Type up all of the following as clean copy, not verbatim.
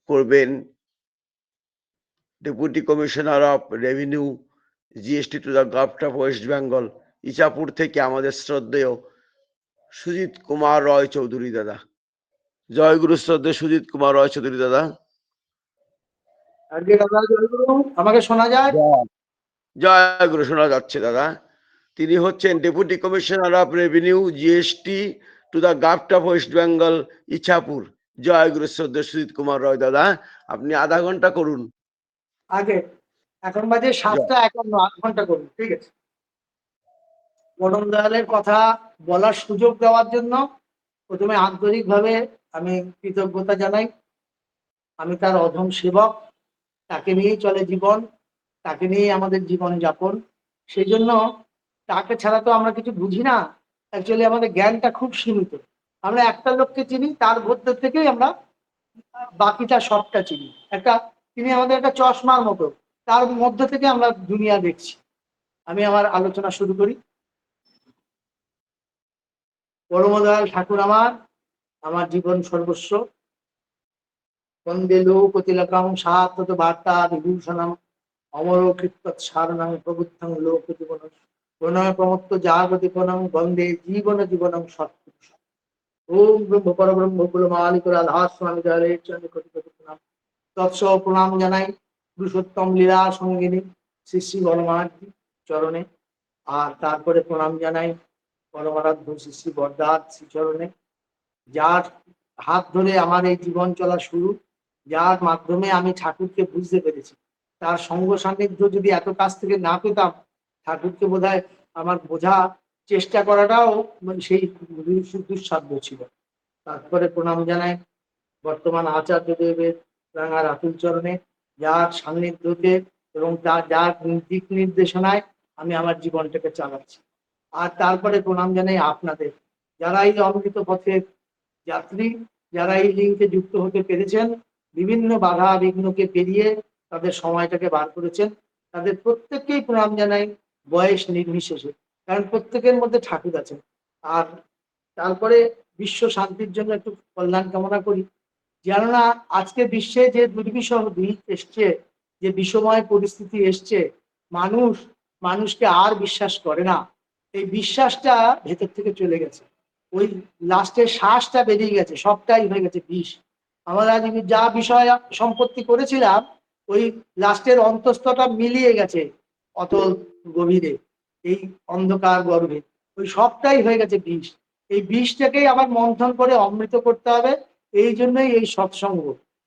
করবেন deputy commissioner of revenue GST to the government of West Bengal Ichapur থেকে আমাদের শ্রদ্ধেয় সুজিত কুমার রয় চৌধুরী দাদা। জয় গুরু শ্রদ্ধেয় সুজিত কুমার রয় চৌধুরী দাদা। আমাকে শোনা যায়? জয় গুরু, শোনা যাচ্ছে দাদা। তিনি হচ্ছেন deputy commissioner of revenue GST to the government of West Bengal Ichapur. জয় গুরু শ্রদ্ধেয় সুজিত কুমার রয় দাদা, আপনি আধা ঘন্টা করুন। আগে এখন বাজে 7:51, 8 ঘন্টা করুন, ঠিক আছে? পরম দয়ালের কথা বলার সুযোগ দেওয়ার জন্য প্রথমে আন্তরিকভাবে আমি কৃতজ্ঞতা জানাই। আমি তার অধম সেবক, তাকে নিয়েই চলে জীবন, তাকে নিয়েই আমাদের জীবন যাপন। সেই জন্য তাকে ছাড়া তো আমরা কিছু বুঝি না। অ্যাকচুয়ালি আমাদের জ্ঞানটা খুব সীমিত। আমরা একটা লোককে চিনি, তার মধ্যে থেকেই আমরা বাকিটা সবটা চিনি। তিনি আমাদের একটা চশমার মতো, তার মধ্যে থেকে আমরা দুনিয়া দেখছি। আমি আমার আলোচনা শুরু করি। পরমদয়াল ঠাকুর আমার জীবন সর্বস্ব। বন্দে লোকতিলকম সাত্বত বার্তা বিভূষণম অমরকৃত্যৎ সারণং প্রবুদ্ধং লোকজীবন প্রণয় প্রমত্ত জাগতিপনং বন্দে জীবন জীবনং সৎপুরুষ। ওম ব্রহ্ম পরব্রহ্ম কুলমালিক রাধা স্বামী দয়ালের চরণে কোটি কোটি প্রণাম। তৎস প্রণাম জানাই পুরুষোত্তম লীলা সঙ্গিনী শ্রী শ্রী বর্মার্থী চরণে। আর তারপরে প্রণাম জানাই পরমারাধ্য শ্রী শ্রী বরদার শ্রীচরণে, যার হাত ধরে আমার এই জীবন চলা শুরু, যার মাধ্যমে আমি ঠাকুরকে বুঝতে পেরেছি। তার সঙ্গ সান্নিধ্য যদি এত কাছ থেকে না পেতাম, ঠাকুরকে বোধহয় আমার বোঝা চেষ্টা করাটাও সেই দুঃসাধ্য ছিল। তারপরে প্রণাম জানাই বর্তমান আচার্য দেবের রাঙা রাতুল চরণে, যার সান্নিধ্যতে এবং যার দিক নির্দেশনায় আমি আমার জীবনটাকে চালাচ্ছি। আর তারপরে প্রণাম জানাই আপনাদের, যারা এই অমৃত পথের যাত্রী, যারা এই লিঙ্কে যুক্ত হতে পেরেছেন, বিভিন্ন বাধা বিঘ্নকে পেরিয়ে তাদের সময়টাকে বার করেছেন, তাদের প্রত্যেককেই প্রণাম জানাই বয়স নির্বিশেষে, কারণ প্রত্যেকের মধ্যে ঠাকুর আছেন। আর তারপরে বিশ্ব শান্তির জন্য একটু কল্যাণ কামনা করি। কেননা আজকে বিশ্বে যে দুর্বিষহ দিক এসছে, যে বিষময় পরিস্থিতি এসছে, মানুষকে আর বিশ্বাস করে না। এই বিশ্বাসটা ভেতর থেকে চলে গেছে, ওই লাস্টের শ্বাসটা বেরিয়ে গেছে, সবটাই হয়ে গেছে বিষ। আমরা যা বিষয় সম্পত্তি করেছিলাম, ওই লাস্টের অন্তঃস্থটা মিলিয়ে গেছে অতল গভীরে, এই অন্ধকার গর্ভে, ওই সবটাই হয়ে গেছে বিষ। এই বিষটাকেই আবার মন্থন করে অমৃত করতে হবে। এই জন্যই এই সৎসঙ্গ।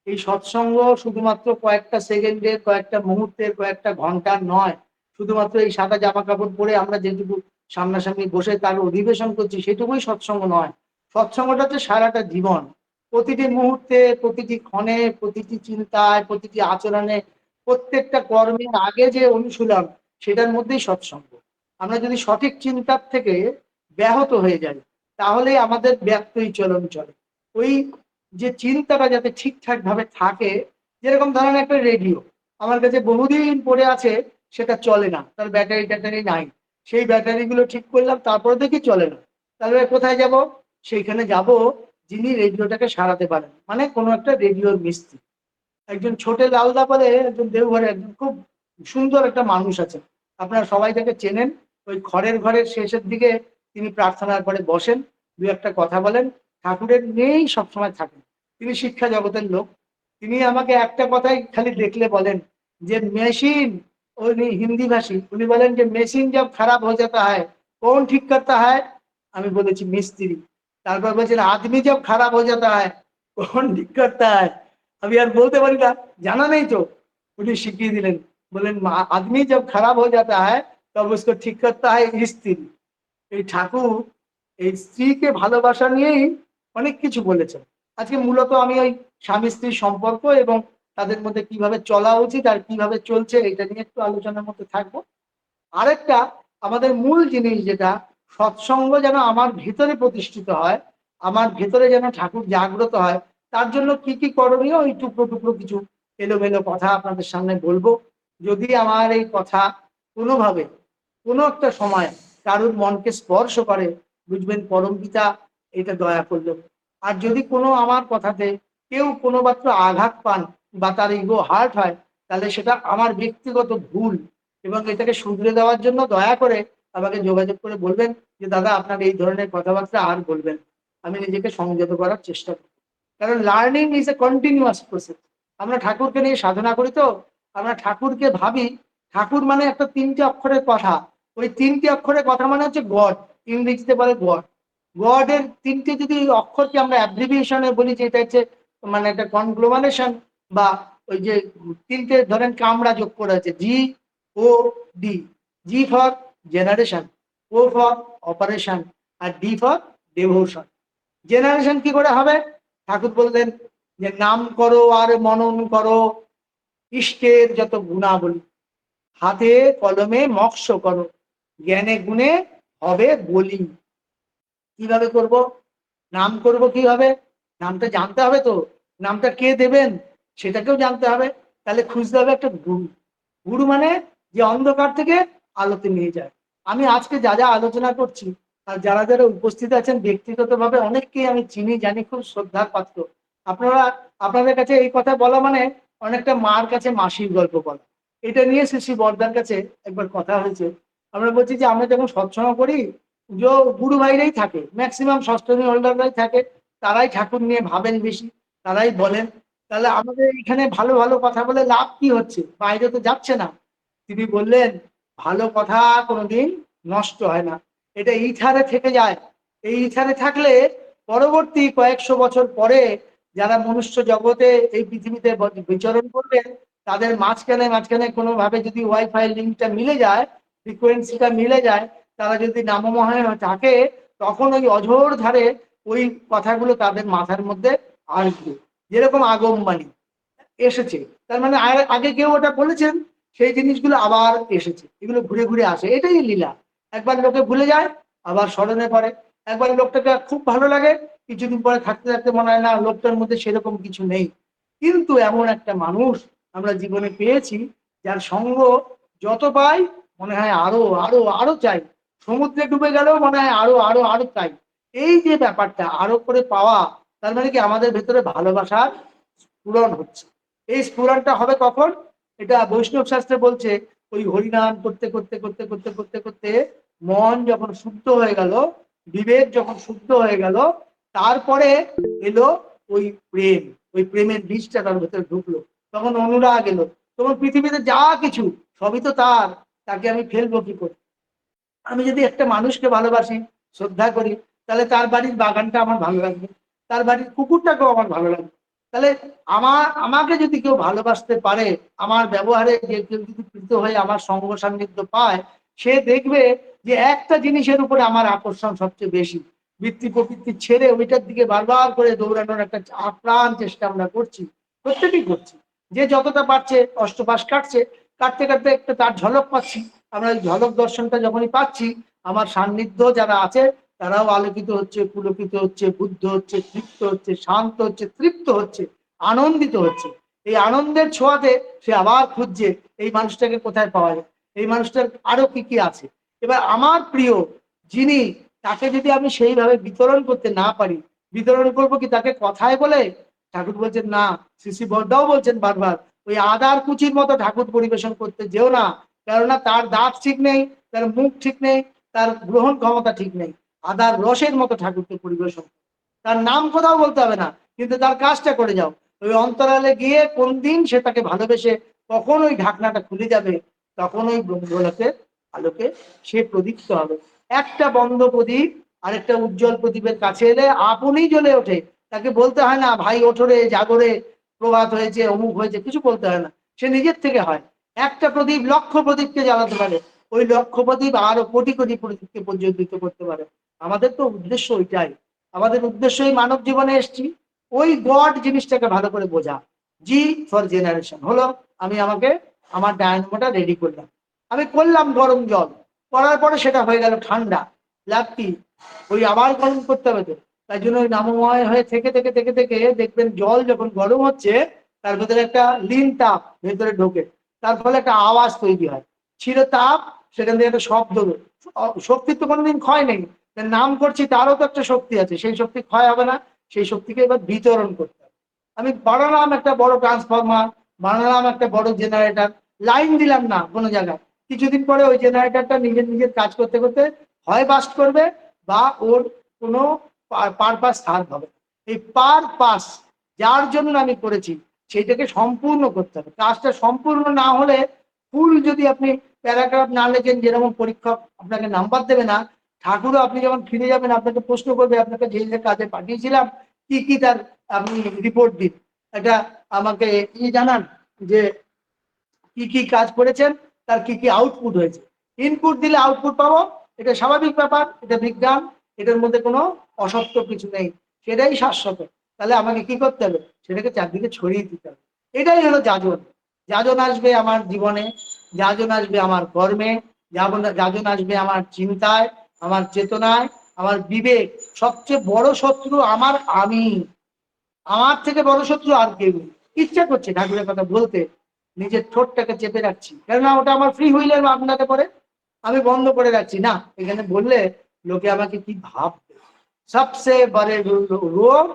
এই সৎসঙ্গ শুধুমাত্র কয়েকটা সেকেন্ডের, কয়েকটা মুহূর্তের, কয়েকটা ঘন্টার নয়। শুধুমাত্র এই সাদা জামা কাপড় পরে আমরা যেটুকু সামনাসামনি বসে তার অধিবেশন করছি, সেটুকুই সৎসঙ্গ নয়। সৎসঙ্গটা হচ্ছে সারাটা জীবন, প্রতিটি মুহূর্তে, প্রতিটি ক্ষণে, প্রতিটি চিন্তায়, প্রতিটি আচরণে, প্রত্যেকটা কর্মের আগে যে অনুশীলন, সেটার মধ্যেই সৎসঙ্গ। আমরা যদি সঠিক চিন্তার থেকে ব্যাহত হয়ে যাই, তাহলে আমাদের ব্যক্তই চলন চলে। ওই যে চিন্তাটা যাতে ঠিকঠাক ভাবে থাকে, যেরকম ধরেন একটা রেডিও আমার কাছে বহুদিন পড়ে আছে, সেটা চলে না, তার ব্যাটারি ট্যাটারি নাই, সেই ব্যাটারিগুলো ঠিক করলাম, তারপরে দেখি চলে না, তাহলে কোথায় যাব? সেইখানে যাব যিনি রেডিওটাকে সারাতে পারেন, মানে কোনো একটা রেডিওর মিস্ত্রি। একজন ছোটে লালদা বলে একজন দেওঘরে একজন খুব সুন্দর একটা মানুষ আছেন, আপনারা সবাই তাকে চেনেন। ওই খড়ের ঘরের শেষের দিকে তিনি প্রার্থনার পরে বসেন, দু একটা কথা বলেন, ঠাকুরের নিয়েই সবসময় থাকেন। তিনি শিক্ষা জগতের লোক। তিনি আমাকে একটা কথাই খালি দেখলে বলেন যে মেশিন, উনি হিন্দি ভাষী, উনি বলেন যে মেশিন জব খারাপ হয়ে যেতা হয় কौन ঠিক করতা হয়? আমি বলেছি মিস্ত্রি। তারপর বলছেন আদমি জব খারাপ হয়ে যেতা হয় कौन ঠিক করতা হয়? আমি আর বলতে পারি না, জানা নেই তো। উনি শিখিয়ে দিলেন, বলেন আদমি জব খারাপ হয়ে যেতা হয় তব উসকো ঠিক করতা হয় স্ত্রী। এই ঠাকুর এই স্ত্রীকে ভালোবাসা নিয়েই অনেক কিছু বলেছেন। আজকে মূলত আমি ওই স্বামী স্ত্রীর সম্পর্ক এবং তাদের মধ্যে কিভাবে চলা উচিত আর কিভাবে চলছে, এটা নিয়ে একটু আলোচনার মধ্যে থাকবো। আরেকটা আমাদের মূল জিনিস, যেটা সৎসঙ্গ যেন আমার ভিতরে প্রতিষ্ঠিত হয়, আমার ভেতরে যেন ঠাকুর জাগ্রত হয়, তার জন্য কি কি করণীয়, ওই টুকরো টুকরো কিছু এলোমেলো কথা আপনাদের সামনে বলবো। যদি আমার এই কথা কোনোভাবে কোনো একটা সময় কারুর মনকে স্পর্শ করে, বুঝবেন পরম পিতা এটা দয়া করলেন। আর যদি কোনো আমার কথাতে কেউ কোনো মাত্র আঘাত পান বা তার ইগো হার্ট হয়, তাহলে সেটা আমার ব্যক্তিগত ভুল, এবং এটাকে শুধরে দেওয়ার জন্য দয়া করে আমাকে যোগাযোগ করে বলবেন যে দাদা আপনার এই ধরনের কথাবার্তা আর বলবেন। আমি নিজেকে সংযত করার চেষ্টা করব, কারণ learning is a continuous process. আমরা ঠাকুরকে নিয়ে সাধনা করি, তো আমরা ঠাকুরকে ভাবি, ঠাকুর মানে একটা 3টে অক্ষরের কথা। ওই 3টে অক্ষরের কথা মানে হচ্ছে গড, ইংরেজিতে বলে গড। গডের 3টে যদি অক্ষরকে আমরা অ্যাব্রিভিয়েশনে বলি যে এটা হচ্ছে মানে একটা কনগ্লোমারেশন, বা ওই যে 3টে ধরেন কামড়া যোগ করে আছে, G O D. G for generation, O for operation, আর ডি ফর ডেভোশন। জেনারেশন কি করে হবে? ঠাকুর বললেন যে নাম করো আর মনন করো ইষ্টের যত গুণাবলী, হাতে কলমে মক্ষ করো, জ্ঞানে গুণে হবে বলি। কিভাবে করব? নাম করব কিভাবে? নামটা জানতে হবে তো, নামটা কে দেবেন সেটাকেও জানতে হবে। তাহলে খুঁজতে হবে একটা গুরু। গুরু মানে যে অন্ধকার থেকে আলোতে নিয়ে যায়। আমি আজকে যা যা আলোচনা করছি, আর যারা যারা উপস্থিত আছেন ব্যক্তিগতভাবে অনেককেই আমি চিনি, জানি, খুব শ্রদ্ধার পাত্র। আপনারা, আপনাদের কাছে এই কথা বলা মানে অনেকটা মার কাছে মাসির গল্প বলা। এটা নিয়ে শ্রী শ্রী বরদার কাছে একবার কথা হয়েছে। আমরা বলছি যে আমরা যখন সৎসঙ্গ করি, যে গুরু ভাইরাই থাকে, ম্যাক্সিমাম সস্তনী হোল্ডাররাই থাকে, তারাই ঠাকুর নিয়ে ভাবেন বেশি, তারাই বলেন। তাহলে আমাদের এখানে ভালো ভালো কথা বলে লাভ কি হচ্ছে? বাইরে তো যাচ্ছে না। তিনি বললেন ভালো কথা কোনোদিন নষ্ট হয় না, এটা ইথারে থেকে যায়। এই ইথারে থাকলে পরবর্তী কয়েকশো বছর পরে যারা মনুষ্য জগতে এই পৃথিবীতে বিচরণ করবেন, তাদের মাঝখানে মাঝখানে কোনোভাবে যদি ওয়াইফাই লিঙ্কটা মিলে যায়, ফ্রিকোয়েন্সিটা মিলে যায়, তারা যদি নামমহায় থাকে, তখন ওই অঝোর ধারে ওই কথাগুলো তাদের মাথার মধ্যে আসবে। যেরকম আগমবাণী এসেছে, তার মানে আগে কেউ ওটা বলেছেন, সেই জিনিসগুলো আবার এসেছে, এগুলো ঘুরে ঘুরে আসে। এটাই লীলা। একবার লোকে ভুলে যায়, আবার স্মরণে পড়ে। একবার লোকটাকে খুব ভালো লাগে, কিছুদিন পরে থাকতে থাকতে মনে হয় না লোকটার মধ্যে সেরকম কিছু নেই। কিন্তু এমন একটা মানুষ আমরা জীবনে পেয়েছি, যার সঙ্গ যত পাই মনে হয় আরো আরো আরো চাই। সমুদ্রে ডুবে গেলেও মনে হয় আরো আরো আরো চাই। এই যে ব্যাপারটা আরো করে পাওয়া, তার মানে কি আমাদের ভেতরে ভালোবাসার স্ফুরণ হচ্ছে। এই স্ফুরণটা হবে কখন? এটা বৈষ্ণব শাস্ত্রে বলছে, ওই হরিনাম করতে করতে করতে করতে করতে করতে মন যখন শুদ্ধ হয়ে গেল, বিবেক যখন শুদ্ধ হয়ে গেল, তারপরে এলো ওই প্রেম। ওই প্রেমের বীজটা তার ভেতরে ঢুকলো, তখন অনুরাগ এলো। তখন পৃথিবীতে যা কিছু সবই তো তার, তাকে আমি ফেলবো কি করে? আমি যদি একটা মানুষকে ভালোবাসি, শ্রদ্ধা করি, তাহলে তার বাড়ির বাগানটা আমার ভালো লাগবে, তার বাড়ির কুকুরটাকেও আমার ভালো লাগবে। তাহলে আমাকে যদি কেউ ভালোবাসতে পারে, আমার ব্যবহারে যে কেউ যদি প্রীত হয়ে আমার সঙ্গ সান্নিধ্য পায়, সে দেখবে যে একটা জিনিসের উপরে আমার আকর্ষণ সবচেয়ে বেশি। বৃত্তি প্রবৃত্তি ছেড়ে ওইটার দিকে বারবার করে দৌড়ানোর একটা আপ্রাণ চেষ্টা আমরা করছি, প্রত্যেকেই করছি। যে যতটা পারছে অষ্টপাশ কাটছে, কাটতে কাটতে একটা তার ঝলক পাচ্ছি। আমরা এই ঝলক দর্শনটা যখনই পাচ্ছি, আমার সান্নিধ্য যারা আছে তারাও আলোকিত হচ্ছে, পুলকিত হচ্ছে, বুদ্ধ হচ্ছে, তৃপ্ত হচ্ছে, শান্ত হচ্ছে, তৃপ্ত হচ্ছে, আনন্দিত হচ্ছে। এই আনন্দের ছোঁয়াতে সে আবার খুঁজছে এই মানুষটাকে কোথায় পাওয়া যায়, এই মানুষটার আরো কি কি আছে। এবার আমার প্রিয় যিনি, তাকে যদি আমি সেইভাবে বিতরণ করতে না পারি, বিতরণ করবো কি তাকে কথায় বলে? ঠাকুর বলছেন না, শ্রী শ্রী বড়দাও বলছেন বারবার, ওই আদার কুচির মতো ঠাকুর পরিবেশন করতে যেও না। কেননা তার দাঁত ঠিক নেই, তার মুখ ঠিক নেই, তার গ্রহণ ক্ষমতা ঠিক নেই। আদার রসের মতো ঠাকুরকে পরিবেশন, তার নাম কোথাও বলতে হবে না, কিন্তু তার কাজটা করে যাও। ওই অন্তরালে গিয়ে কোন দিন সে তাকে ভালোবেসে কখন ওই ঢাকনাটা খুলে যাবে, তখন ওই ব্রহ্মলোকের আলোকে সে প্রদীপ্ত হবে। একটা বন্ধ প্রদীপ আরেকটা উজ্জ্বল প্রদীপের কাছে এলে আপনি জ্বলে ওঠে। তাকে বলতে হয় না ভাই ওঠরে জাগরে, প্রভাত হয়েছে, অমুক হয়েছে, কিছু বলতে হয় না, সে নিজের থেকে হয়। একটা প্রদীপ লক্ষ প্রদীপকে জ্বালাতে পারে, ওই লক্ষ প্রদীপ আরো কোটি কোটি প্রদীপকে প্রজ্বলিত করতে পারে। আমাদের তো উদ্দেশ্য ওইটাই। আমাদের উদ্দেশ্যই মানব জীবনে এসছি ওই গড জিনিসটাকে ভালো করে বোঝা। জি ফর জেনারেশন হলো, আমি আমাকে আমার ডায়নামোটা রেডি করলাম, আমি করলাম গরম জল, করার পরে সেটা হয়ে গেল ঠান্ডা। লাভ কি? ওই আবার গরম করতে হবে তো। তাই জন্য ওই নামময় হয়ে থেকে থেকে থেকে থেকে দেখবেন জল যখন গরম হচ্ছে, তার ভেতরে একটা লীন তাপ ভেতরে ঢোকে, তার ফলে একটা আওয়াজ তৈরি হয়, ছিল তাপ, সেখান থেকে একটা শব্দ। শক্তির তো কোনোদিন ক্ষয় নেই, নাম করছি তারও তো একটা শক্তি আছে, সেই শক্তি ক্ষয় হবে না, সেই শক্তিকে এবার বিতরণ করতে হবে। আমি বানালাম একটা বড় ট্রান্সফরমার, বানালাম একটা বড় জেনারেটর, লাইন দিলাম না কোনো জায়গায়, কিছুদিন পরে ওই জেনারেটরটা নিজের নিজের কাজ করতে করতে হয় বাস্ট করবে বা ওর কোনো পারপাস সার্ভ হবে। এই পারপাস যার জন্য আমি করেছি সেইটাকে সম্পূর্ণ করতে হবে। কাজটা সম্পূর্ণ না হলে, ফুল যদি আপনি প্যারাগ্রাফ না লেখেন, যেরকম পরীক্ষক আপনাকে নাম্বার দেবে না, ঠাকুরও আপনি যখন ফিরে যাবেন আপনাকে প্রশ্ন করবে আপনাকে যে যে কাজে পাঠিয়েছিলাম কি কি তার আপনি রিপোর্ট দিন, এটা আমাকে জানান যে কি কি কাজ করেছেন, তার কি কি আউটপুট হয়েছে। ইনপুট দিলে আউটপুট পাবো, এটা স্বাভাবিক ব্যাপার, এটা বিজ্ঞান, এটার মধ্যে কোনো অসত্য কিছু নেই, সেটাই শাশ্বত। তাহলে আমাকে কি করতে হবে, সেটাকে চারদিকে ছড়িয়ে দিতে হবে। এটাই হলো যাজন। যাজন আসবে আমার জীবনে, যাজন আসবে আমার কর্মে, যাজন আসবে আমার চিন্তায়, আমার চেতনায়, আমার বিবেক। সবচেয়ে বড় শত্রু আমার আমি, আমার থেকে বড় শত্রু আর কেউ নেই। ইচ্ছা করছে ঠাকুরের কথা বলতে, নিজের ঠোঁটটাকে চেপে রাখছি, কেননা ওটা আমার ফ্রি হুইলের আপনাকে পরে আমি বন্ধ করে রাখছি না। এখানে বললে লোকে আমাকে কি ভাববে, সবসে বড় রোগ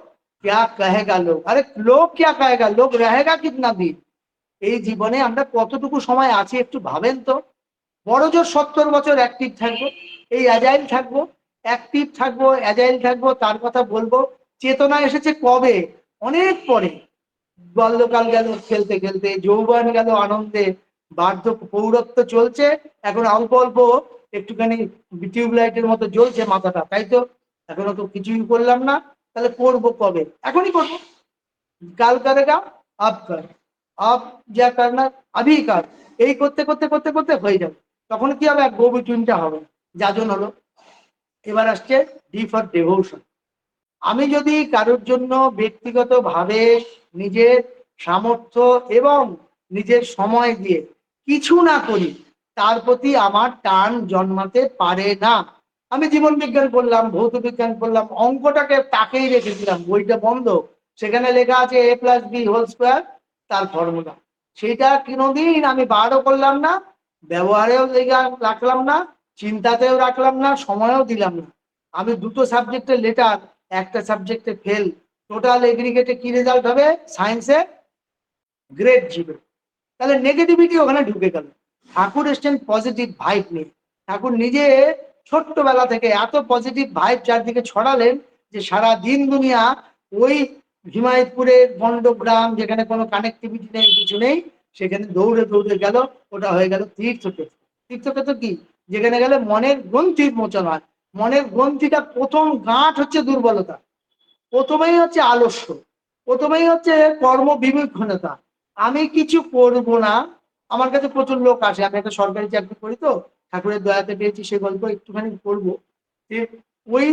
क्या कहेगा लोग। আরে লোক क्या कहेगा, লোক रहेगा कितना दिन। এই জীবনে আমরা কতটুকু সময় আছি একটু ভাবেন তো। বড় জোর 70 বছর অ্যাক্টিভ থাকবো, এই অ্যাজাইল থাকবো, অ্যাক্টিভ থাকবো, অ্যাজাইল থাকবো, তার কথা বলবো। চেতনা এসেছে কবে, অনেক পরে। বাল্যকাল গেল খেলতে খেলতে, যৌবন গেল আনন্দে, বার্ধক্য পৌরত্ব চলছে, এখন অল্প অল্প একটুখানি টিউবলাইটের মতো জ্বলছে মাথাটা, তাই তো। এখনো তো কিছুই করলাম না, তাহলে করবো কবে, এখনই করবো। কাল করেগা আব কর, আব যা করনা আভি কর। এই করতে করতে করতে করতে হয়ে যাবে। তখন কি হবে, গো বিটুইনটা হবে। যাজন হলো। এবার আসছে ডি ফর ডেভোশন। আমি যদি কারোর জন্য ব্যক্তিগতভাবে নিজের সামর্থ্য এবং নিজের সময় দিয়ে কিছু না করি, তার প্রতি আমার টান জন্মাতে পারে না। আমি জীবন বিজ্ঞান পড়লাম, ভৌত বিজ্ঞান পড়লাম, অঙ্কটাকে তাকেই রেখেছিলাম, বইটা বন্ধ, সেখানে লেখা আছে a+b² তার ফর্মুলা। সেটা কোনোদিন আমি বারও করলাম না, ব্যবহারেও রাখলাম না, চিন্তাতেও রাখলাম না, সময়ও দিলাম না। আমি দুটো সাবজেক্টের লেটার, একটা সাবজেক্টে ফেল, টোটাল এগ্রিগেটে কি রেজাল্ট হবে, সায়েন্সে গ্রেড 0। তাহলে নেগেটিভিটি ওখানে ঢুকে গেল। ঠাকুর এসছেন পজিটিভ ভাইব নিয়ে। ঠাকুর নিজে ছোট্টবেলা থেকে এত পজিটিভ ভাইব চারদিকে ছড়ালেন যে সারা দিন দুনিয়া ওই হিমায়তপুরের বন্ডগ্রাম, যেখানে কোনো কানেক্টিভিটি নেই, কিছু নেই, সেখানে দৌড়ে দৌড়ে গেল। ওটা হয়ে গেল তীর্থক্ষেত্র। তীর্থক্ষেত্র কি, যেখানে গেলে মনের গ্রন্থির মোচন হয়। মনের গ্রন্থিটা প্রথম গাঁট হচ্ছে দুর্বলতা, প্রথমেই হচ্ছে আলস্য, প্রথমেই হচ্ছে কর্ম বিমুখতা। আমি কিছু করব না। আমার কাছে প্রচুর লোক আসে, আমি একটা সরকারি চাকরি করি তো, ঠাকুরের দয়াতে পেয়েছি, সে গল্প একটুখানি করবো। যে ওই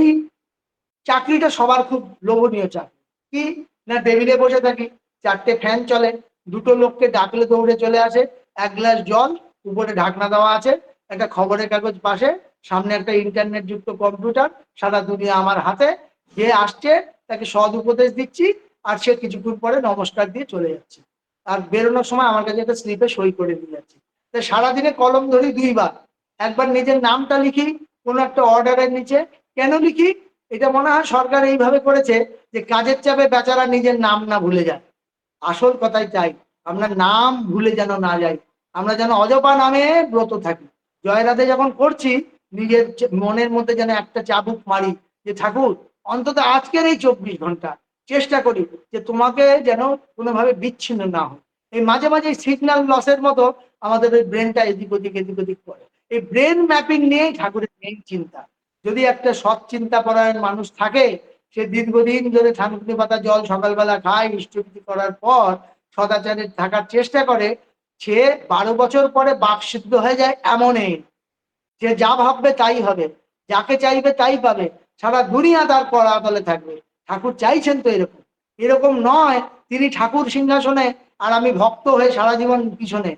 চাকরিটা সবার খুব লোভনীয় চাকরি। কি না, টেবিলে বসে থাকি, 4টে ফ্যান চলে, দুটো লোককে ডাকলে দৌড়ে চলে আসে, এক গ্লাস জল, উপরে ঢাকনা দেওয়া আছে, একটা খবরের কাগজ পাশে, সামনে একটা ইন্টারনেট যুক্ত কম্পিউটার, সারা দুনিয়া আমার হাতে। যে আসছে তাকে সদ উপদেশ দিচ্ছি, আর সে কিছুক্ষণ পরে নমস্কার দিয়ে চলে যাচ্ছে। আর বেরোনোর সময় আমার কাছে একটা স্লিপে সই করে দিয়ে যাচ্ছে। সারাদিনে কলম ধরি 2বার। একবার নিজের নামটা লিখি কোনো একটা অর্ডারের নিচে। কেন লিখি, এটা মনে হয় সরকার এইভাবে করেছে যে কাজের চাপে বেচারা নিজের নাম না ভুলে যায়। আসল কথাই চাই, আমরা নাম ভুলে যেন না যাই, আমরা যেন অজপা নামে ব্রত থাকি। জয়রাধে যখন করছি, নিজের মনের মধ্যে যেন একটা চাবুক মারি যে ঠাকুর, অন্তত আজকের এই 24 ঘন্টা চেষ্টা করি যে তোমাকে যেন কোনোভাবে বিচ্ছিন্ন না হয়। এই মাঝে মাঝে সিগন্যাল লসের মতো আমাদের ওই ব্রেনটা এদিক ওদিক এদিক ওদিক করে। এই ব্রেন ম্যাপিং নিয়েই ঠাকুরের মেইন চিন্তা। যদি একটা সৎ চিন্তা পরায়ণ মানুষ থাকে, সে দীর্ঘদিন ধরে থানকুনি পাতা জল সকালবেলা খায়, ইষ্টভীতি করার পর সদাচারে থাকার চেষ্টা করে, সে 12 বছর পরে বাকসিদ্ধ হয়ে যায়। এমনই যে যা ভাববে তাই হবে, যাকে চাইবে তাই পাবে, সারা দুনিয়া তার করাতলে থাকবে। ঠাকুর চাইছেন তো এরকম, এরকম নয় তিনি ঠাকুর সিংহাসনে আর আমি ভক্ত হয়ে সারা জীবন পিছনে।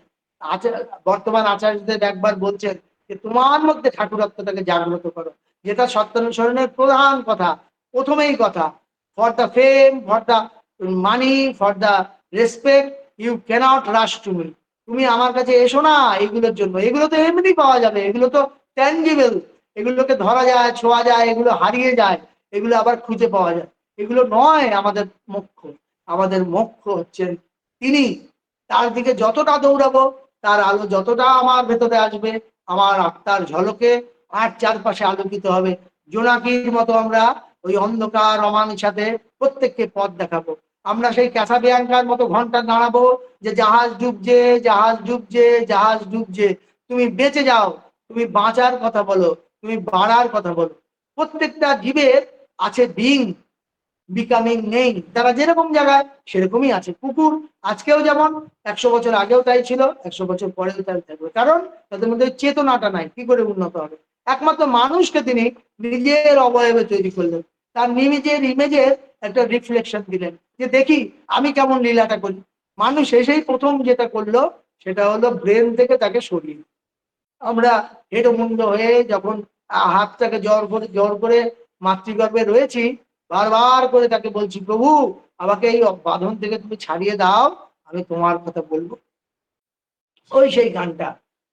বর্তমান আচার্যদের একবার বলছেন যে তোমার মধ্যে ঠাকুরত্বটাকে জাগ্রত করো, যেটা সত্যানুসরণের প্রধান কথা, প্রথমেই কথা। For the fame, for the money, for the respect, you cannot rush to me. তুমি আমার কাছে এসো না এগুলোর জন্য, এগুলো তো এমনি পাওয়া যাবে, এগুলো তো ট্যাঞ্জিবল, এগুলোকে ধরা যায়, ছোঁয়া যায়, এগুলো হারিয়ে যায়, এগুলো আবার খুঁজে পাওয়া যায়। এগুলো নয় আমাদের মুখ্য। আমাদের মোক্ষ হচ্ছেন তিনি। তার দিকে যতটা দৌড়াবো, তার আলো যতটা আমার ভেতরে আসবে, আমার আত্মার ঝলকে আর চারপাশে আলোকিত হবে। জোনাকির মতো আমরা ওই অন্ধকার অমানিসাতে প্রত্যেককে পথ দেখাবো। আমরা সেই ক্যাসাবিয়াঙ্কার মতো ঘন্টা দাঁড়াবো যে জাহাজ ডুবছে, জাহাজ ডুবছে, জাহাজ ডুবছে। তুমি বেঁচে যাও, তুমি বাঁচার কথা বলো, তুমি বাড়ার কথা বলো। প্রত্যেকটা জীবের আছে বিং, বিকামিং নেই। তারা যেরকম জায়গায় সেরকমই আছে। কুকুর আজকেও যেমন, 100 বছর আগেও তাই ছিল, 100 বছর পরেও তাই থাকবে। কারণ তাদের মধ্যে চেতনাটা নাই। কি করে উন্নত হবে? একমাত্র মানুষকে তিনি নিজের অবয়বে তৈরি করলেন, তার নিজের ইমেজের একটা রিফ্লেকশন দিলেন, যে দেখি আমি কেমন লীলাটা করি। মানুষ এসেই প্রথম যেটা করলো সেটা হলো ব্রেন থেকে তাকে সরিয়ে। আমরা হেডমুন্ড হয়ে যখন হাতটাকে জোর করে মাতৃগর্ভে রয়েছি, বারবার করে তাকে বলছি, প্রভু আমাকে এই বাঁধন থেকে তুমি ছাড়িয়ে দাও, আমি তোমার কথা বলবো। ওই সেই গানটা,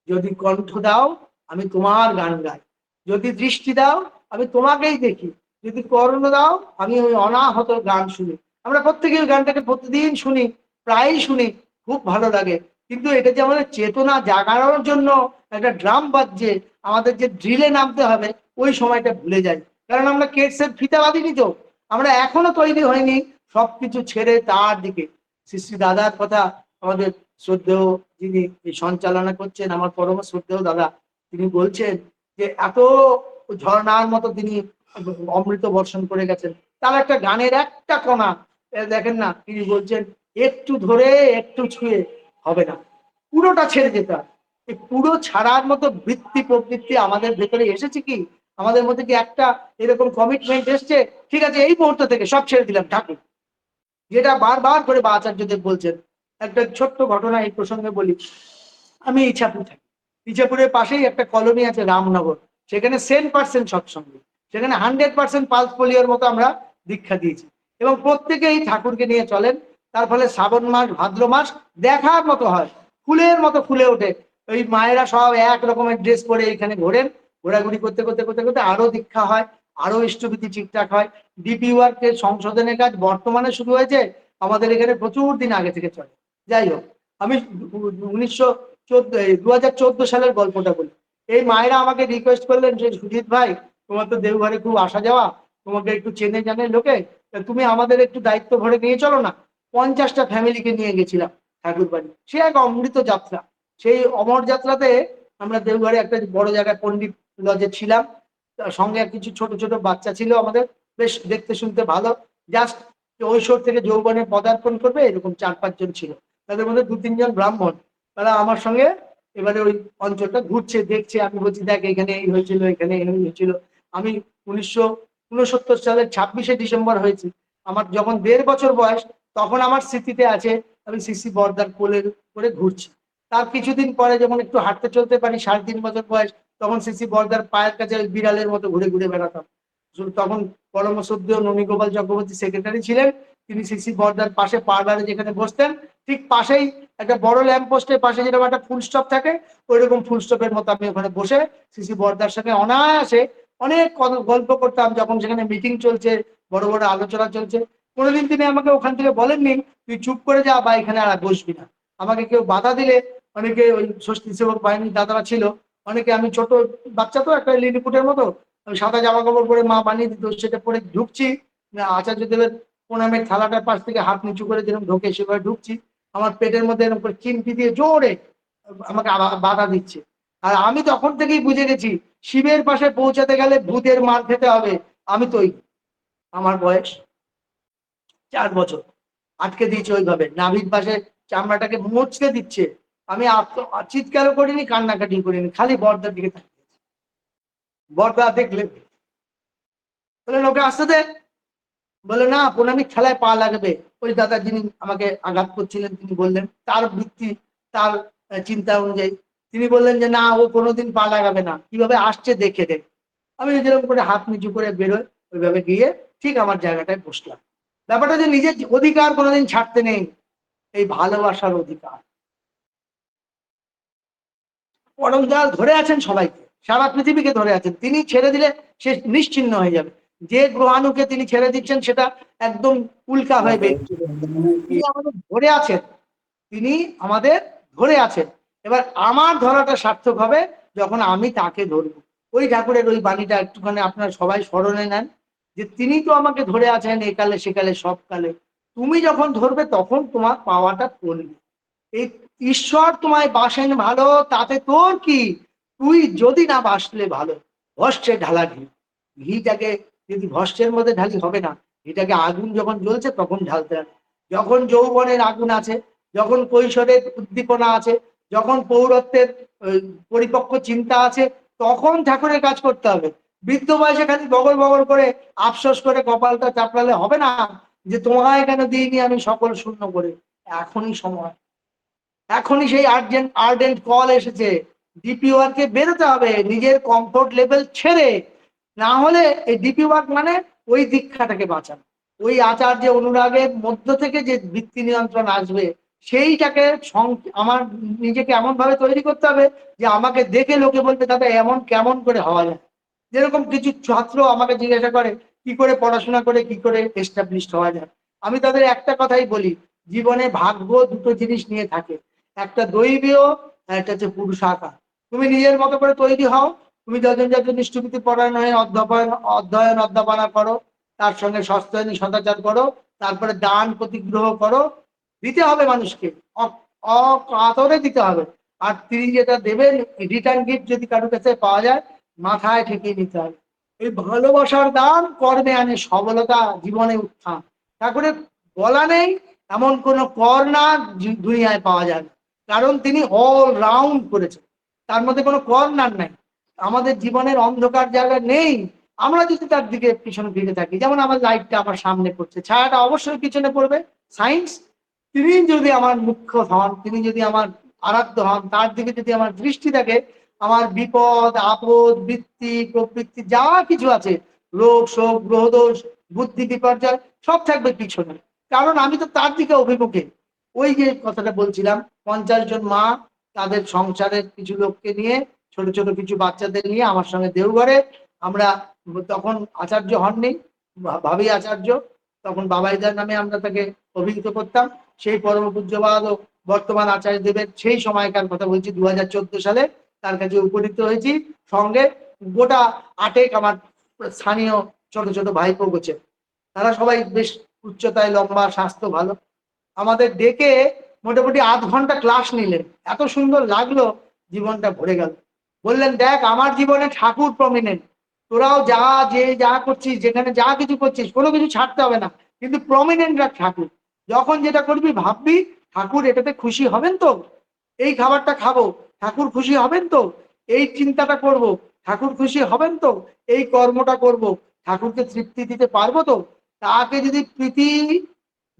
যদি কণ্ঠ দাও আমি তোমার গান গাই, যদি দৃষ্টি দাও আমি তোমাকেই দেখি, যদি কর্ণ দাও আমি ওই অনাহত গান শুনি। আমরা প্রত্যেকে ওই গানটাকে প্রতিদিন শুনি, প্রায়ই শুনি, খুব ভালো লাগে। কিন্তু এটা যে আমাদের চেতনা জাগানোর জন্য একটা ড্রাম বাজছে, আমাদের যে ড্রিলে নামতে হবে, ওই সময়টা ভুলে যাই। কারণ আমরা কেটসের ফিতা বাঁধিনি তো, আমরা এখনো তৈরি হয়নি সবকিছু ছেড়ে তার দিকে। শ্রী শ্রী দাদার কথা আমাদের শ্রদ্ধেয় যিনি সঞ্চালনা করছেন, আমার পরম শ্রদ্ধেয় দাদা, তিনি বলছেন যে এত ঝর্ণার মতো তিনি অমৃত বর্ষণ করে গেছেন। তার একটা গানের একটা কণা দেখেন না, তিনি বলছেন একটু ধরে একটু ছুঁয়ে হবে না, পুরোটা ছেড়ে যেতে হয়। এই পুরো ছাড়ার মতো বৃত্তি প্রবৃত্তি আমাদের ভেতরে এসেছে কি? আমাদের মধ্যে কি একটা এরকম কমিটমেন্ট এসছে? ঠিক আছে, এই মুহূর্ত থেকে সব ছেড়ে দিলাম ঠাকুর, যেটা বারবার করে বা আচার্যদেব বলছেন। একটা ছোট্ট ঘটনা এই প্রসঙ্গে বলি। আমি ইছাপুর থাকি, ইছাপুরের পাশেই একটা কলোনি আছে রামনগর, সেখানে 100% সৎসঙ্গ, সেখানে 100% পালস পোলিওর মতো আমরা দীক্ষা দিয়েছি, এবং প্রত্যেকেই ঠাকুরকে নিয়ে চলেন। তার ফলে শ্রাবণ মাস ভাদ্র মাস দেখার মতো হয়, ফুলের মতো ফুলে ওঠে। ওই মায়েরা সব এক রকমের ড্রেস পরে এখানে ঘোরেন, ঘোরাঘুরি করতে করতে করতে করতে আরো দীক্ষা হয়, আরো ইষ্টবিধি ঠিকঠাক হয়। ডিপি ওয়ার্কের সংশোধনের কাজ বর্তমানে শুরু হয়েছে, আমাদের এখানে প্রচুর দিন আগে থেকে চলে। যাই হোক, আমি 2014 সালের গল্পটা বলি। এই মায়েরা আমাকে রিকোয়েস্ট করলেন যে সুজিত ভাই, তোমার তো দেওঘরে খুব আসা যাওয়া, তোমাকে একটু চেনে জানে লোকে, তুমি আমাদের একটু দায়িত্ব ভরে নিয়ে চলো না। 50টা ফ্যামিলিকে নিয়ে গেছিলাম ঠাকুর বাড়ি। সে এক অমৃত যাত্রা। সেই অমর যাত্রাতে আমরা দেওঘরে একটা বড় জায়গায় পণ্ডিত লজে ছিলাম, সঙ্গে কিছু ছোট ছোট বাচ্চা ছিল আমাদের, বেশ দেখতে শুনতে ভালো, জাস্ট কৈশোর থেকে যৌবনে পদার্পণ করবে এরকম 4-5 জন ছিল। তাদের মধ্যে 2-3 জন ব্রাহ্মণ, তারা আমার সঙ্গে এবারে ওই অঞ্চলটা ঘুরছে, দেখছে। আমি বলছি দেখ এখানে এই হয়েছিল, এখানে এই হয়েছিল। আমি 1969 সালের 26শে ডিসেম্বর হয়েছি, আমার যখন 1.5 বছর বয়স, তখন আমার স্মৃতিতে আছে আমি সিসি বর্দার কোলে করে ঘুরছি। তার কিছুদিন পরে যখন একটু হাঁটতে চলতে পারি, 3.5 বছর বয়স, তখন সিসি বর্দার পায়ের কাছে বিড়ালের মতো ঘুরে ঘুরে বেড়াতাম। তখন পরম শ্রদ্ধেয় ননীগোপাল চক্রবর্তী সেক্রেটারি ছিলেন, তিনি সিসি বর্দার পাশে পার্লারে যেখানে বসতেন, ঠিক পাশেই একটা বড় ল্যাম্প পোস্টের পাশে যেরকম একটা ফুল স্টপ থাকে, ওইরকম ফুল স্টপের মতো আমি ওখানে বসে সিসি বর্দার সঙ্গে অনায়াসে অনেক গল্প করতাম, যখন সেখানে মিটিং চলছে, বড় বড় আলোচনা চলছে। কোনোদিন তিনি আমাকে ওখান থেকে বলেননি তুই চুপ করে যা বা এখানে আর বসবি না। আমাকে কেউ বাধা দিলে, অনেকে ওই ষষ্ঠী সেবক বাহিনীর দাদারা ছিল, অনেকে, আমি ছোট বাচ্চা তো একটা লিলিপুটের মতো, আমি সাদা জামা কাপড় পরে মা বানিয়ে দিত, সেটা পরে ঢুকছি, আচার্য দেবের প্রণামের থালাটার পাশ থেকে হাত নিচু করে যেরকম ঢোকে সেভাবে ঢুকছি, আমার পেটের মধ্যে এরকম করে চিমটি দিয়ে জোরে আমাকে বাধা দিচ্ছে। আর আমি তখন থেকেই বুঝে গেছি শিবের পাশে পৌঁছাতে গেলে ভূতের মার খেতে হবে। আমি তো আমার বয়স 4 বছর, আটকে দিয়েছে ওইভাবে, নাভির পাশে চামড়াটাকে মুচকে দিচ্ছে। আমি চিৎকারও করিনি, কান্নাকাটি করিনি, খালি বর্দার দিকে তাকিয়েছি। বর্দা দেখলে বললেন ওকে আসতে দে, বলে না প্রণামী খেলায় পা লাগবে। ওই দাদা যিনি আমাকে আঘাত করছিলেন তিনি বললেন, তার ভিত্তি, তার চিন্তা অনুযায়ী তিনি বললেন যে না, ও কোনোদিন পা লাগাবে না, কিভাবে আসছে দেখে দেখ। আমি যেরকম করে হাত নিচু করে বেরোয়, ওইভাবে গিয়ে ঠিক আমার জায়গাটায় বসলাম। ব্যাপারটা যে নিজের অধিকার কোনোদিন ছাড়তে নেই, এই ভালোবাসার অধিকার। পরম দয়াল ধরে আছেন সবাইকে, সারা পৃথিবীকে ধরে আছেন, তিনি ছেড়ে দিলে সে নিশ্চিহ্ন হয়ে যাবে। যে গ্রহাণুকে তিনি ছেড়ে দিচ্ছেন সেটা একদম উল্কা হয়ে বেরোচ্ছে। তিনি আমাদের ধরে আছেন, তিনি আমাদের ধরে আছেন। এবার আমার ধরাটা সার্থক হবে যখন আমি তাকে ধরবো। ওই ঠাকুরের ওই বাণীটা একটুখানি আপনারা সবাই স্মরণে নেন, যে তিনি তো আমাকে ধরে আছেন একালে সেকালে সব কালে, তুমি যখন ধরবে তখন তোমার পাওয়াটা পড়বে। এই ঈশ্বর তোমায় বাসেন ভালো, তাতে তোর কি, তুই যদি না বাসলে ভালো। ভস্যে ঢালা ঘি, ঘিটাকে যদি ভস্যের মধ্যে ঢালি হবে না, ঘিটাকে আগুন যখন জ্বলছে তখন ঢালতে হবে। যখন যৌবনের আগুন আছে, যখন কৈশোরের উদ্দীপনা আছে, যখন পৌরত্বের পরিপক্ক চিন্তা আছে, তখন ঠাকুরের কাজ করতে হবে। বৃদ্ধ বয়সে খালি বগল বগল করে আফসোস করে কপালটা চাপড়ালে হবে না, যে তোমায় কেন দিইনি আমি সকল শূন্য করে। এখনই সময়, এখনই সেই আর্জেন্ট কল এসেছে। ডিপি ওয়ার্কে বেরোতে হবে নিজের কমফোর্ট লেভেল ছেড়ে। না হলে এই ডিপি ওয়ার্ক মানে ওই দীক্ষাটাকে বাঁচানো, ওই আচার্য অনুরাগের মধ্য থেকে যে বৃত্তি নিয়ন্ত্রণ আসবে, সেইটাকে আমার নিজেকে এমন ভাবে তৈরি করতে হবে যে আমাকে দেখে লোকে বলবে দাদা এমন কেমন করে হওয়া যায়। যেরকম কিছু ছাত্র আমাকে জিজ্ঞাসা করে কি করে পড়াশোনা করে কি করে এস্টাবলিশড হওয়া যায়, আমি তাদের একটা কথাই বলি, জীবনে ভাগ্য দুটো জিনিস নিয়ে থাকে, একটা দৈবীয় আর একটা হচ্ছে পুরুষাকার। তুমি নিজের মতো করে তৈরি হও, তুমি যজন যজন নিষ্ঠুপতি পরায়ণ হয়ে অধ্যয়ন অধ্যাপনা করো, তার সঙ্গে সস্তায়নী সদাচার করো, তারপরে দান প্রতিগ্রহ করো, দিতে হবে মানুষকে, অকাতরে দিতে হবে। আর তিনি যেটা দেবেন রিটার্ন গিফট যদি কারোর কাছে পাওয়া যায়, মাথায় ঠেকিয়ে নিতে হবে। এই ভালোবাসার দান কর্মে আনে সবলতা, জীবনে উত্থান। ঠাকুরের বলা নেই এমন কোন কর না দুনিয়ায় পাওয়া যায় না, কারণ তিনি অল রাউন্ড করেছেন, তার মধ্যে কোনো কর্নার নাই। আমাদের জীবনের অন্ধকার জায়গা নেই, আমরা যদি তার দিকে পিছনে ফিরে থাকি। যেমন আমার লাইটটা আমার সামনে পড়ছে, ছায়াটা অবশ্যই পিছনে পড়বে। সায়েন্স, তিনি যদি আমার মুখ্য হন, তিনি যদি আমার আরাধ্য হন, তার দিকে যদি আমার দৃষ্টি থাকে, আমার বিপদ আপদ বৃত্তি প্রবৃত্তি যা কিছু আছে, রোগ শোক গ্রহদোষ বুদ্ধি বিপর্যয় সব থাকবে পিছনে, কারণ আমি তো তার দিকে অভিমুখে। ওই যে কথাটা বলছিলাম, 50 জন মা তাদের সংসারের কিছু লোককে নিয়ে, ছোট ছোট কিছু বাচ্চাদের নিয়ে আমার সঙ্গে দেওঘরে, আমরা তখন আচার্য হননি, ভাবি আচার্য, তখন বাবাইদার নামে আমরা তাকে অভিহিত করতাম। সেই পরম পূজ্যবাদ ও বর্তমান আচার্য দেবের সেই সময়কার কথা বলছি, 2014 সালে তার কাছে উপনীত হয়েছি। সঙ্গে গোটা 8 আমার স্থানীয় ছোট ছোট ভাইপো গোছে, তারা সবাই বেশ উচ্চতায় লম্বা, স্বাস্থ্য ভালো। আমাদের ডেকে মোটামুটি আধ ঘন্টা ক্লাস নিলেন, এত সুন্দর লাগলো, জীবনটা ভরে গেল। বললেন দেখ আমার জীবনে ঠাকুর প্রমিনেন্ট, তোরাও যা যে যা করছিস, যেখানে যা কিছু করছিস কোনো কিছু ছাড়তে হবে না, কিন্তু প্রমিনেন্ট রাখ ঠাকুর। যখন যেটা করবি ভাববি ঠাকুর এটাতে খুশি হবেন তো, এই খাবারটা খাবো ঠাকুর খুশি হবেন তো, এই চিন্তাটা করব ঠাকুর খুশি হবেন তো, এই কর্মটা করব ঠাকুরকে তৃপ্তি দিতে পারবো তো। তাকে যদি প্রীতি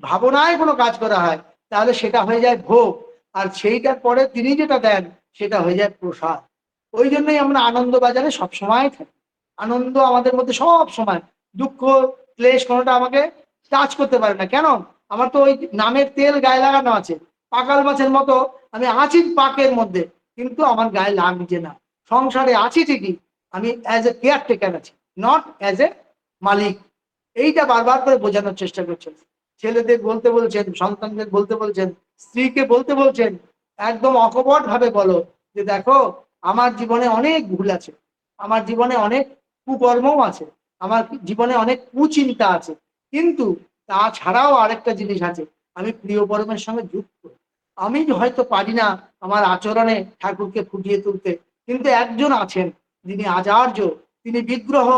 ভাবনায় কোনো কাজ করা হয় তাহলে সেটা হয়ে যায় ভোগ, আর সেইটার পরে তিনি যেটা দেন সেটা হয়ে যায় প্রসাদ। ওই জন্যই আমরা আনন্দ বাজারে সবসময় থাকি, আনন্দ আমাদের মধ্যে সব সময়। দুঃখ ক্লেশ কোনোটা আমাকে টাচ করতে পারে না, কেন? আমার তো ওই নামের তেল গায়ে লাগানো আছে, পাকাল মাছের মতো আমি আছি পাকের মধ্যে, কিন্তু আমার গায়ে লাগছে না। সংসারে আছি ঠিকই, আমি অ্যাজ এ কেয়ারটেকার আছি, নট অ্যাজ এ মালিক। এইটা বারবার করে বোঝানোর চেষ্টা করছেন, ছেলেদের বলতে বলছেন, সন্তানদের বলতে বলছেন, স্ত্রীকে বলতে বলছেন, একদম অকপট ভাবে বলো যে দেখো আমার জীবনে অনেক ভুল আছে, আমার জীবনে অনেক কুকর্মও আছে, আমার জীবনে অনেক কুচিন্তা আছে, কিন্তু তাছাড়াও আরেকটা জিনিস আছে, আমি প্রিয় পরমের সঙ্গে যুক্ত। আমি হয়তো পারি না আমার আচরণে ঠাকুরকে ফুটিয়ে তুলতে, কিন্তু একজন আছেন যিনি আচার্য, তিনি বিগ্রহ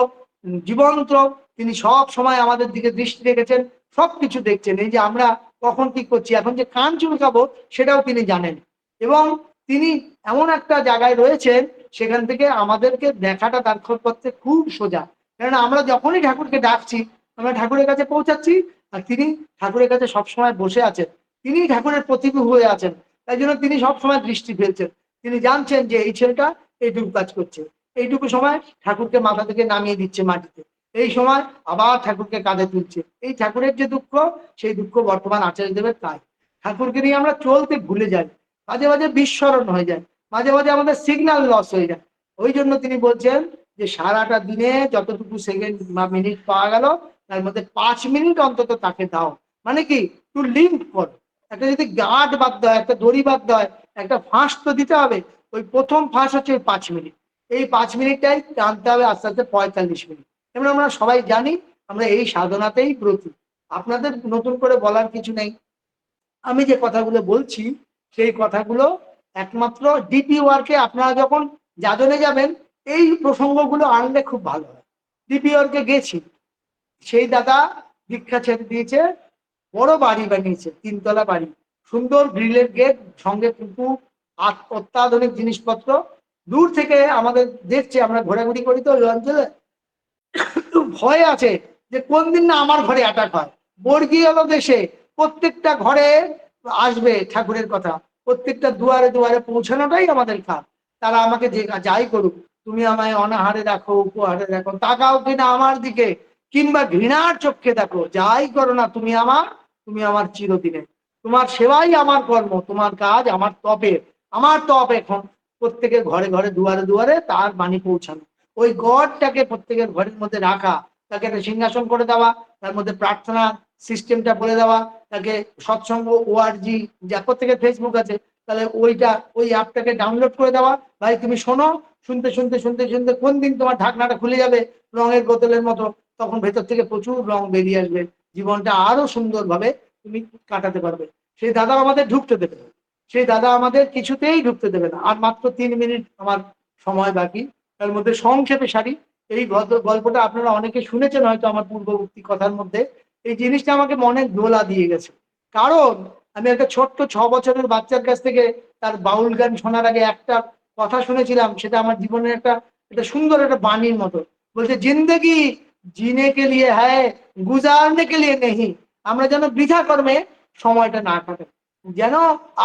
জীবন্ত, তিনি সব সময় আমাদের দিকে দৃষ্টি রেখেছেন, সবকিছু দেখছেন। এই যে আমরা কখন কি করছি, এখন যে কান চুলকাবো সেটাও তিনি জানেন, এবং তিনি এমন একটা জায়গায় রয়েছেন সেখান থেকে আমাদেরকে দেখাটা দাক্ষর করতে খুব সোজা। কেননা আমরা যখনই ঠাকুরকে ডাকছি আমরা ঠাকুরের কাছে পৌঁছাচ্ছি, আর তিনি ঠাকুরের কাছে সবসময় বসে আছেন, তিনি ঠাকুরের প্রতিভূ হয়ে আছেন। তাই জন্য তিনি সবসময় দৃষ্টি ফেলছেন, তিনি জানছেন যে এই ছেলেটা এইটুকু কাজ করছে, এইটুকু সময় ঠাকুরকে মাথা থেকে নামিয়ে দিচ্ছে মাটিতে, এই সময় আবার ঠাকুরকে কাঁধে তুলছে। এই ঠাকুরের যে দুঃখ, সেই দুঃখ বর্তমান আচার্যদেবের তাই। ঠাকুরকে নিয়ে আমরা চলতে ভুলে যাই, মাঝে মাঝে বিস্মরণ হয়ে যায়, মাঝে মাঝে আমাদের সিগন্যাল লস হয়ে যায়। ওই জন্য তিনি বলছেন যে সারাটা দিনে যতটুকু সেকেন্ড বা মিনিট পাওয়া গেল তার মধ্যে 5 মিনিট অন্তত তাকে দাও। মানে কি, টু লিঙ্ক করো। একটা যদি গার্ড বাঁধতে হয়, একটা দড়ি বাঁধতে হয়, একটা ফাঁস তো দিতে হবে। ওই প্রথম ফাঁস হচ্ছে ওই 5 মিনিট। এই 5 মিনিটটাই টানতে হবে আস্তে আস্তে 45 মিনিট। এবং আমরা সবাই জানি আমরা এই সাধনাতেই ব্রতী। আপনাদের নতুন করে বলার কিছু নেই। আমি যে কথাগুলো বলছি সেই কথাগুলো একমাত্র ডিপি ওয়ার্কে আপনারা যখন যাজনে যাবেন এই প্রসঙ্গগুলো আনলে খুব ভালো হয়। ডিপি ওয়ার্কে গেছি, সেই দাদা দীক্ষা ছেড়ে দিয়েছে, বড় বাড়ি বানিয়েছে, 3 তলা বাড়ি, সুন্দর গ্রিলের গেট, সঙ্গে পুকুর, অত্যাধুনিক জিনিসপত্র। দূর থেকে আমাদের দেখছে, আমরা ঘোরাঘুরি করি তো ওই অঞ্চলে, ভয় আছে যে কোন দিন না আমার ঘরে অ্যাটাক হয়। বর্গী এলো দেশে, প্রত্যেকটা ঘরে আসবে ঠাকুরের কথা, প্রত্যেকটা দুয়ারে দুয়ারে পৌঁছানোটাই আমাদের কাজ। তারা আমাকে যে যাই করুক, তুমি আমায় অনাহারে রাখো, উপহারে রাখো, তাকাও কিনা আমার দিকে, কিংবা ঘৃণার চোখে দেখো, যাই করো না তুমি আমার চিরদিনে, তোমার সেবাই আমার কর্ম, তোমার কাজ আমার তপে। আমার তপ এখন প্রত্যেকের ঘরে ঘরে দুয়ারে দুয়ারে তার বাণী পৌঁছানো। ওই গডটাকে প্রত্যেকের ঘরের মধ্যে রাখা, তাকে একটা সিংহাসন করে দেওয়া, তার মধ্যে প্রার্থনা সিস্টেমটা বলে দেওয়া, তাকে সৎসঙ্গ ওআরজি, যা প্রত্যেকের ফেসবুক আছে, তাহলে ওই অ্যাপটাকে ডাউনলোড করে দেওয়া। ভাই তুমি শোনো, শুনতে শুনতে শুনতে শুনতে কোন দিন তোমার ঢাকনাটা খুলে যাবে রঙের বোতলের মতো, তখন ভেতর থেকে প্রচুর রং বেরিয়ে আসবে, জীবনটা আরো সুন্দরভাবে তুমি কাটাতে পারবে। সেই দাদা আমাদের ঢুকতে দেবে না, সেই দাদা আমাদের কিছুতেই ঢুকতে দেবে না। আর মাত্র 3 মিনিট আমার সময় বাকি, তার মধ্যে সংক্ষেপে সারি। এই গল্পটা আপনারা অনেকে শুনেছেন হয়তো আমার পূর্ববর্তী কথার মধ্যে। এই জিনিসটা আমাকে মনে দোলা দিয়ে গেছে, কারণ আমি একটা ছোট্ট 6 বছরের বাচ্চার কাছ থেকে তার বাউল গান শোনার আগে একটা কথা শুনেছিলাম, সেটা আমার জীবনের একটা সুন্দর একটা বাণীর মতো। বলছে, জিন্দগি জিনে কে লিয়ে হ্যায়, গুজারনে কে লিয়ে নেহি। আমরা যেন বৃথা কর্মে সময়টা না কাটে, যেন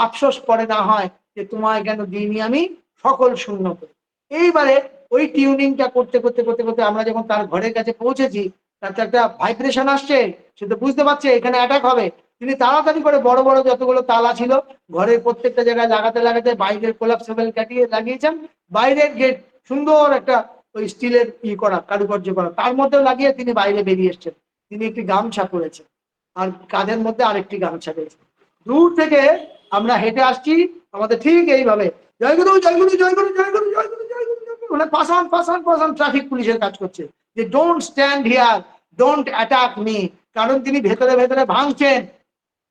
আফসোস পরে না হয় যে তোমায় কেন দিইনি আমি সকল শূন্য করে। এইবারে ওই টিউনিংটা করতে করতে করতে করতে আমরা যখন তার ঘরের কাছে পৌঁছেছি, তাতে একটা ভাইব্রেশন আসছে, সে তো বুঝতে পারছে এখানে অ্যাটাক হবে। তিনি তাড়াতাড়ি করে বড় বড় যতগুলো তালা ছিল ঘরের প্রত্যেকটা জায়গায় লাগাতে লাগাতে বাইরের কোলাপসেবল কাটিয়ে লাগিয়েছেন। বাইরের গেট সুন্দর একটা ওই স্টিলের করা, কারুকার্য করা, তার মধ্যেও লাগিয়ে তিনি বাইরে বেরিয়ে এসছেন। তিনি একটি গামছা পরেছেন, আর কাঁধের মধ্যে আরেকটি গামছা রয়েছে। দূর থেকে আমরা হেঁটে আসছি, আমাদের ঠিক এইভাবে জয়গুরু জয়গুরু জয়গুরু জয়গুরু জয়গুরু জয়গুরু জয়গুরু, মানে পাশান পাশান পাশান ট্রাফিক পুলিশের কাজ করছে যে don't stand here, don't attack me. কারণ তিনি ভেতরে ভেতরে ভাঙছেন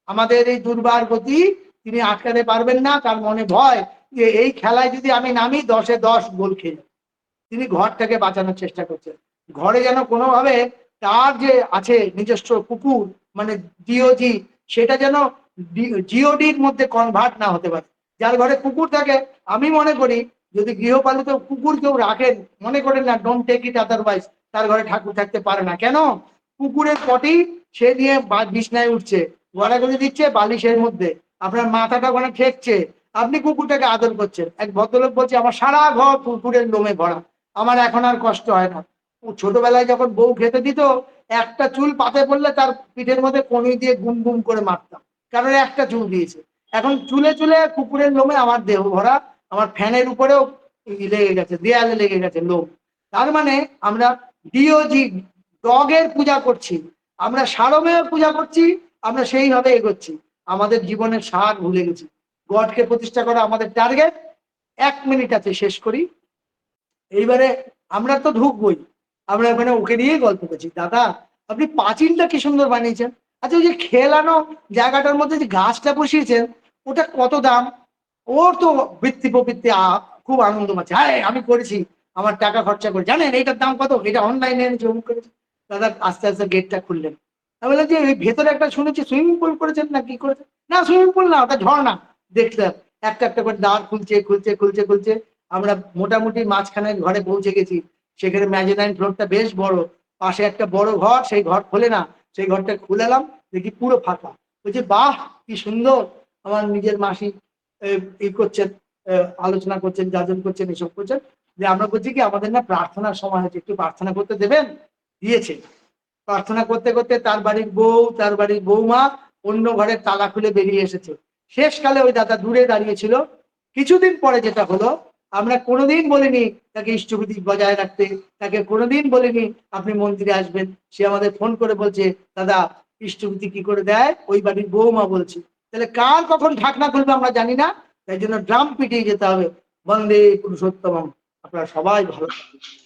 আমাদের এই দুর্বার গতি, তিনি আটকাতে পারবেন না। তার মনে ভয় যে এই খেলায় যদি আমি নামি 10-এ 10 গোল খেয়ে, তিনি ঘরটাকে বাঁচানোর চেষ্টা করছেন। ঘরে যেন কোনোভাবে তার যে আছে নিজস্ব কুকুর, মানে ডিওজি, সেটা যেন জিওডির মধ্যে কনভার্ট না হতে পারে। যার ঘরে কুকুর থাকে, আমি মনে করি যদি গৃহপালিত কুকুর কেউ রাখেন, মনে করেন না, ডোন্ট টেক ইট আদারওয়াইজ, তার ঘরে ঠাকুর থাকতে পারে না। কেন? কুকুরের পটি সে নিয়ে বিছনায় উঠছে, গড়াগড়ি দিচ্ছে বালিশের মধ্যে, আপনার মাথাটা ওখানে ঠেকছে, আপনি কুকুরটাকে আদর করছেন। এক ভদ্রলোক বলছে, আমার সারা ঘর কুকুরের লোমে ভরা, আমার এখন আর কষ্ট হয় না। ছোটবেলায় যখন বউ খেতে দিত, একটা চুল পাতে পড়লে তার পিঠের মধ্যে কনুই দিয়ে গুম গুম করে মারতাম, কারণ একটা চুল দিয়েছে। এখন চুলে চুলে কুকুরের লোমে আমার দেহ ভরা, আমার ফ্যানের উপরেও লেগে গেছে, দেয়ালে লেগে গেছে লোম। তার মানে আমরা ডিওজি, ডগের পূজা করছি, আমরা সারমেয় পূজা করছি, আমরা সেইভাবে এগোচ্ছি। আমাদের জীবনের সার ভুলে গেছি। গডকে প্রতিষ্ঠা করা আমাদের টার্গেট। 1 মিনিট আছে, শেষ করি। এইবারে আমরা তো ঢুকবই, আমরা ওখানে ওকে নিয়েই গল্প করছি, দাদা আপনি পাঁচিলটা কি সুন্দর বানিয়েছেন, আচ্ছা ওই যে খেলানো জায়গাটার মধ্যে যে গাছটা বসিয়েছেন ওটা কত দাম? ওর তো বৃত্তি প্রবৃত্তি খুব আনন্দ পাচ্ছে, হ্যাঁ আমি করেছি, আমার টাকা খরচা করে, জানেন এইটার দাম কত, এটা অনলাইনে এনেছি, অমুক করেছি। দাদা আস্তে আস্তে গেটটা খুললেন। আমি বললাম যে ওই ভেতরে একটা শুনেছি সুইমিং পুল করেছেন না কি করেছেন? না সুইমিং পুল না, ওটা ঝর্ণা। দেখলাম একটা একটা করে দ্বার খুলছে খুলছে খুলছে খুলছে, আমরা মোটামুটি মাঝখানে ঘরে পৌঁছে গেছি। সেখানে ম্যাজেনাইন ফ্লোরটা বেশ বড়, পাশে একটা বড় ঘর, সেই ঘর খোলে না, সেই ঘরটা খুলেলাম, দেখি পুরো ফাঁকা। বলছি বাহ কি সুন্দর। আমার নিজের মাসি ই করছেন, আলোচনা করছেন, যাজন করছেন, এসব করছেন। যে আমরা বলছি কি আমাদের না প্রার্থনার সময় হচ্ছে, একটু প্রার্থনা করতে দেবেন? দিয়েছে। প্রার্থনা করতে করতে তার বাড়ির বউ, তার বাড়ির বৌমা অন্য ঘরের তালা খুলে বেরিয়ে এসেছে। শেষকালে ওই দাদা দূরে দাঁড়িয়েছিল। কিছুদিন পরে যেটা হলো, আমরা কোনোদিন বলিনি তাকে ইষ্টভূতি বজায় রাখতে, তাকে কোনোদিন বলিনি আপনি মন্দিরে আসবেন। সে আমাদের ফোন করে বলছে দাদা ইষ্টভূতি কি করে দেয়, ওই বাড়ির বৌমা বলছে। তাহলে কার কখন ঢাকনা খুলবে আমরা জানি না, তাই জন্য ড্রাম পিটিয়ে যেতে হবে। বন্দে পুরুষোত্তমম। আপনারা সবাই ভালো থাকবেন।